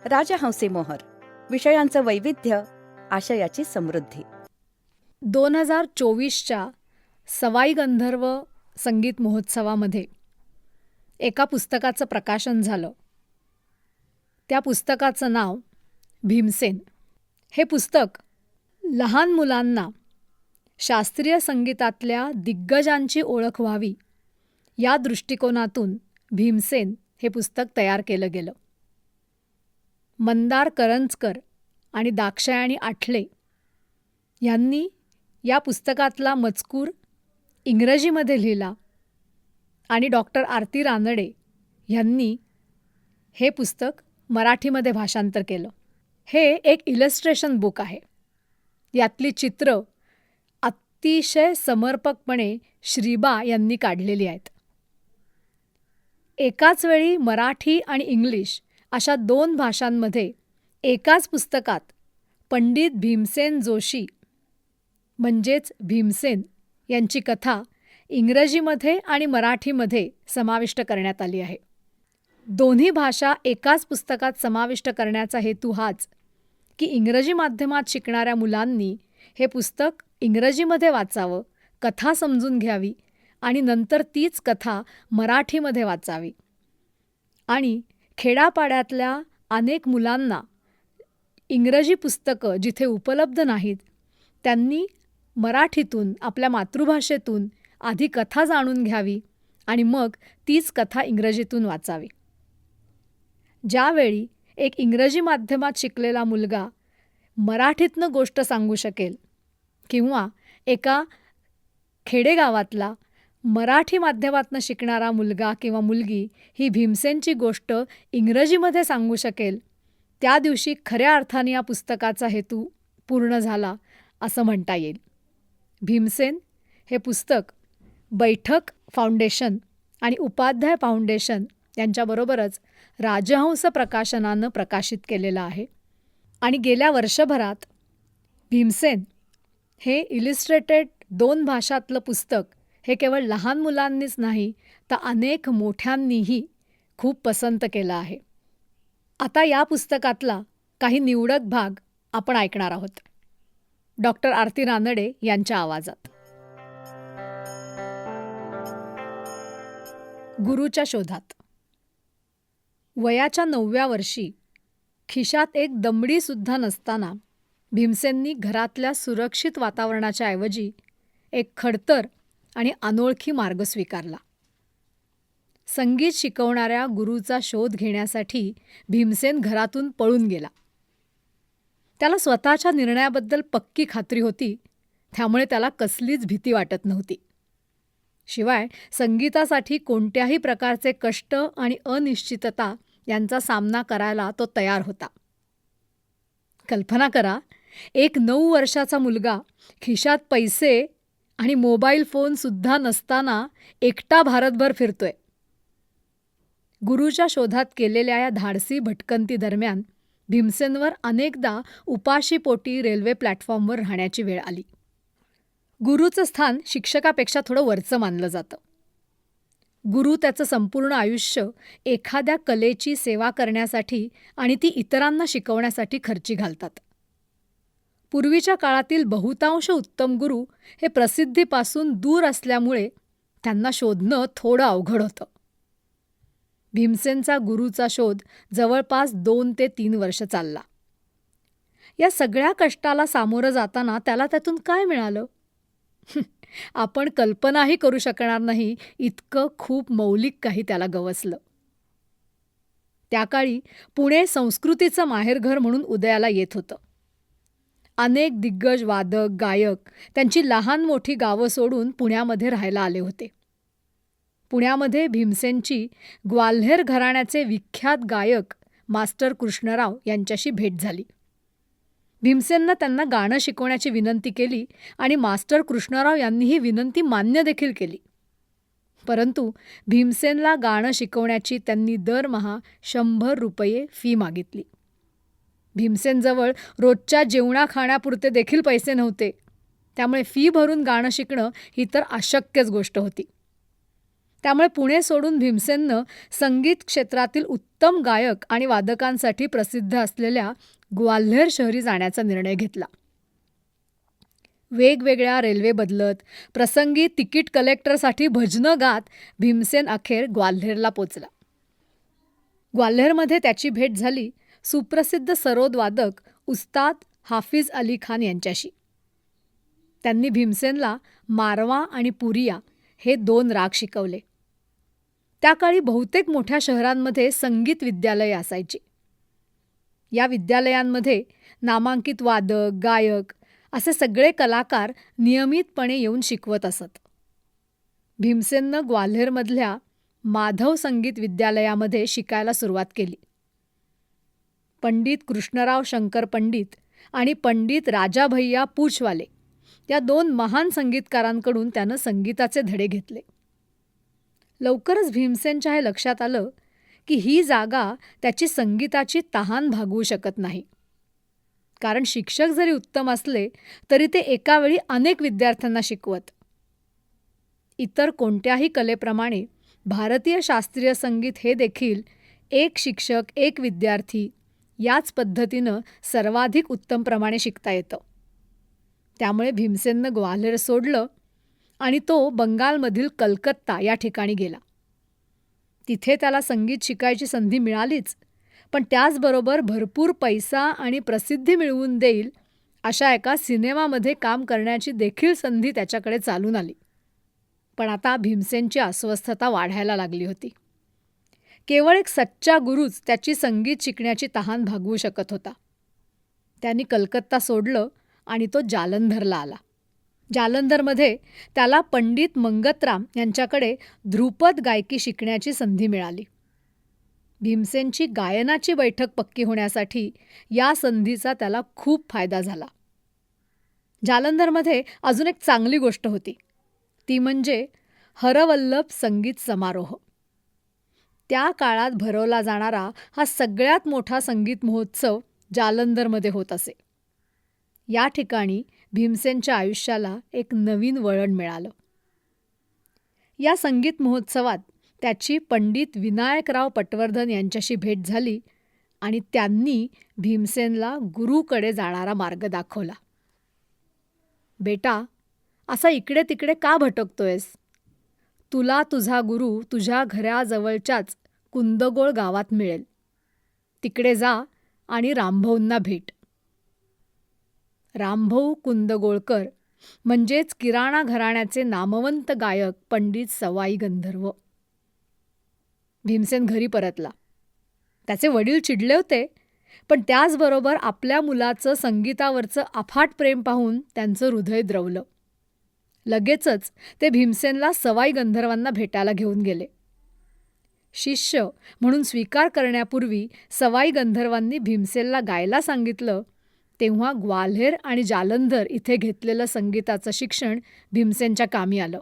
राजहंसी मोहर. विषयांचं वैविध्य, आशयाची समृद्धी. 2024च्या सवाई गंधर्व संगीत महोत्सवामध्ये एका पुस्तकाचं प्रकाशन झालं. त्या पुस्तकाचं नाव भीमसेन. हे पुस्तक लहान मुलांना शास्त्रीय संगीतातल्या दिग्गजांची ओळख व्हावी या दृष्टिकोनातून भीमसेन हे पुस्तक तयार केलं गेलं. मंदार करंजकर आणि दाक्षायणी आठले यांनी या पुस्तकातला मजकूर इंग्रजीमध्ये लिहिला आणि डॉक्टर आरती रानडे यांनी हे पुस्तक मराठीमध्ये भाषांतर केलं. हे एक इलस्ट्रेशन बुक आहे. यातली चित्र अतिशय समर्पकपणे श्रीबा यांनी काढलेली आहेत. एकाच वेळी मराठी आणि इंग्लिश अशा 2 भाषांमध्ये एकाच पुस्तकात पंडित भीमसेन जोशी म्हणजेच भीमसेन यांची कथा इंग्रजीमध्ये आणि मराठीमध्ये समाविष्ट करण्यात आली आहे. दोन्ही भाषा एकाच पुस्तकात समाविष्ट करण्याचा हेतू हाच की इंग्रजी माध्यमात शिकणाऱ्या मुलांनी हे पुस्तक इंग्रजीमध्ये वाचावं, कथा समजून घ्यावी आणि नंतर तीच कथा मराठीमध्ये वाचावी. आणि खेड्यापाड्यातल्या अनेक मुलांना इंग्रजी पुस्तकं जिथे उपलब्ध नाहीत त्यांनी मराठीतून, आपल्या मातृभाषेतून आधी कथा जाणून घ्यावी आणि मग तीच कथा इंग्रजीतून वाचावी. ज्यावेळी एक इंग्रजी माध्यमात शिकलेला मुलगा मराठीतनं गोष्ट सांगू शकेल किंवा एका खेडेगावातला मराठी माध्यमातनं शिकणारा मुलगा किंवा मुलगी ही भीमसेनची गोष्ट इंग्रजीमध्ये सांगू शकेल, त्या दिवशी खऱ्या अर्थाने या पुस्तकाचा हेतू पूर्ण झाला असं म्हणता येईल. भीमसेन हे पुस्तक बैठक फाउंडेशन आणि उपाध्याय फाउंडेशन यांच्याबरोबरच राजहंस प्रकाशनानं प्रकाशित केलेलं आहे. आणि गेल्या वर्षभरात भीमसेन हे इलिस्ट्रेटेड 2 भाषातलं पुस्तक हे केवळ लहान मुलांनीच नाही तर अनेक मोठ्यांनीही खूप पसंत केलं आहे. आता या पुस्तकातला काही निवडक भाग आपण ऐकणार आहोत. डॉक्टर आरती रानडे यांच्या आवाजात. गुरूच्या शोधात. वयाच्या 9व्या वर्षी खिशात एक दमडीसुद्धा नसताना भीमसेननी घरातल्या सुरक्षित वातावरणाच्या ऐवजी एक खडतर आणि अनोळखी मार्ग स्वीकारला. संगीत शिकवणाऱ्या गुरूचा शोध घेण्यासाठी भीमसेन घरातून पळून गेला. त्याला स्वतःच्या निर्णयाबद्दल पक्की खात्री होती, त्यामुळे त्याला कसलीच भीती वाटत नव्हती. शिवाय संगीतासाठी कोणत्याही प्रकारचे कष्ट आणि अनिश्चितता यांचा सामना करायला तो तयार होता. कल्पना करा, एक 9 वर्षाचा मुलगा खिशात पैसे आणि मोबाईल फोनसुद्धा नसताना एकटा भारतभर फिरतोय. गुरूच्या शोधात केलेल्या या धाडसी भटकंती दरम्यान भीमसेनवर अनेकदा उपाशीपोटी रेल्वे प्लॅटफॉर्मवर राहण्याची वेळ आली. गुरूचं स्थान शिक्षकापेक्षा थोडं वरचं मानलं जातं. गुरु त्याचं संपूर्ण आयुष्य एखाद्या कलेची सेवा करण्यासाठी आणि ती इतरांना शिकवण्यासाठी खर्ची घालतात. पूर्वीच्या काळातील बहुतांश उत्तम गुरु हे प्रसिद्धीपासून दूर असल्यामुळे त्यांना शोधणं थोडं अवघड होतं. भीमसेनचा गुरूचा शोध जवळपास 2 ते 3 वर्ष चालला. या सगळ्या कष्टाला सामोरं जाताना त्याला त्यातून काय मिळालं? आपण कल्पनाही करू शकणार नाही इतकं खूप मौलिक काही त्याला गवसलं. त्या काळी पुणे संस्कृतीचं माहेरघर म्हणून उदयाला येत होतं. अनेक दिग्गज वादक, गायक त्यांची लहान मोठी गावं सोडून पुण्यामध्ये राहायला आले होते. पुण्यामध्ये भीमसेनची ग्वाल्हेर घराण्याचे विख्यात गायक मास्टर कृष्णराव यांच्याशी भेट झाली. भीमसेननं त्यांना गाणं शिकवण्याची विनंती केली आणि मास्टर कृष्णराव यांनी ही विनंती मान्य देखील केली. परंतु भीमसेनला गाणं शिकवण्याची त्यांनी दरमहा 100 रुपये फी मागितली. भीमसेनजवळ रोजच्या जेवणा खाण्यापुरते देखील पैसे नव्हते. त्यामुळे फी भरून गाणं शिकणं ही तर अशक्यच गोष्ट होती. त्यामुळे पुणे सोडून भीमसेननं संगीत क्षेत्रातील उत्तम गायक आणि वादकांसाठी प्रसिद्ध असलेल्या ग्वाल्हेर शहरी जाण्याचा निर्णय घेतला. वेगवेगळ्या रेल्वे बदलत, प्रसंगी तिकीट कलेक्टरसाठी भजनं गात भीमसेन अखेर ग्वाल्हेरला पोचला. ग्वाल्हेरमध्ये त्याची भेट झाली सुप्रसिद्ध सरोद वादक उस्ताद हाफिज अली खान यांच्याशी. त्यांनी भीमसेनला मारवा आणि पुरिया हे 2 राग शिकवले. त्या काळी बहुतेक मोठ्या शहरांमध्ये संगीत विद्यालये असायची. या विद्यालयांमध्ये नामांकित वादक, गायक असे सगळे कलाकार नियमितपणे येऊन शिकवत असत. भीमसेननं ग्वाल्हेरमधल्या माधव संगीत विद्यालयामध्ये शिकायला सुरुवात केली. पंडित कृष्णराव शंकर पंडित आणि पंडित राजाभैया पूछवाले या 2 महान संगीतकारांकडून त्यानं संगीताचे धडे घेतले. लवकरच भीमसेनच्या हे लक्षात आलं की ही जागा त्याची संगीताची तहान भागवू शकत नाही. कारण शिक्षक जरी उत्तम असले तरी ते एकावेळी अनेक विद्यार्थ्यांना शिकवत. इतर कोणत्याही कलेप्रमाणे भारतीय शास्त्रीय संगीत हे देखील एक शिक्षक एक विद्यार्थी याच पद्धतीनं सर्वाधिक उत्तम प्रमाणे शिकता येतं. त्यामुळे भीमसेननं ग्वाल्हेर सोडलं आणि तो बंगालमधील कलकत्ता या ठिकाणी गेला. तिथे त्याला संगीत शिकायची संधी मिळालीच, पण त्याचबरोबर भरपूर पैसा आणि प्रसिद्धी मिळवून देईल अशा एका सिनेमामध्ये काम करण्याची देखील संधी त्याच्याकडे चालून आली. पण आता भीमसेनची अस्वस्थता वाढायला लागली होती. केवळ एक सच्चा गुरूच त्याची संगीत शिकण्याची तहान भागवू शकत होता. त्यांनी कलकत्ता सोडलं आणि तो जालंधरला आला. जालंधरमध्ये त्याला पंडित मंगतराम यांच्याकडे ध्रुपद गायकी शिकण्याची संधी मिळाली. भीमसेनची गायनाची बैठक पक्की होण्यासाठी या संधीचा त्याला खूप फायदा झाला. जालंधरमध्ये अजून एक चांगली गोष्ट होती, ती म्हणजे हरवल्लभ संगीत समारोह. त्या काळात भरवला जाणारा हा सगळ्यात मोठा संगीत महोत्सव जालंधरमध्ये होत असे. या ठिकाणी भीमसेनच्या आयुष्याला एक नवीन वळण मिळालं. या संगीत महोत्सवात त्याची पंडित विनायकराव पटवर्धन यांच्याशी भेट झाली आणि त्यांनी भीमसेनला गुरूकडे जाणारा मार्ग दाखवला. बेटा, असा इकडे तिकडे का भटकतोयस? तुला तुझा गुरु तुझ्या घराजवळच्याच कुंदगोळ गावात मिळेल. तिकडे जा आणि रामभाऊंना भेट. रामभाऊ कुंदगोळकर म्हणजेच किराणा घराण्याचे नामवंत गायक पंडित सवाई गंधर्व. भीमसेन घरी परतला. त्याचे वडील चिडले होते, पण त्याचबरोबर आपल्या मुलाचं संगीतावरचं अफाट प्रेम पाहून त्यांचं हृदय द्रवलं. लगेचच ते भीमसेनला सवाई गंधर्वांना भेटायला घेऊन गेले. शिष्य म्हणून स्वीकार करण्यापूर्वी सवाई गंधर्वांनी भीमसेनला गायला सांगितलं, तेव्हा ग्वाल्हेर आणि जालंधर इथे घेतलेलं संगीताचं शिक्षण भीमसेनच्या कामी आलं.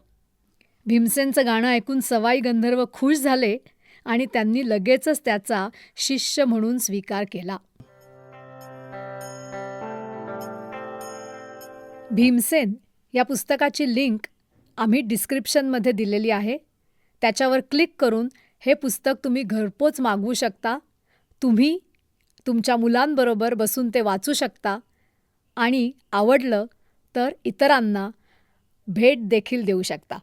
भीमसेनचं गाणं ऐकून सवाई गंधर्व खुश झाले आणि त्यांनी लगेचच त्याचा शिष्य म्हणून स्वीकार केला. भीमसेन या पुस्तकाची लिंक आम्ही डिस्क्रिप्शनमध्ये दिलेली आहे. त्याच्यावर क्लिक करून हे पुस्तक तुम्ही घरपोच मागवू शकता. तुम्ही तुमच्या मुलांबरोबर बसून ते वाचू शकता आणि आवडलं तर इतरांना भेट देखील देऊ शकता.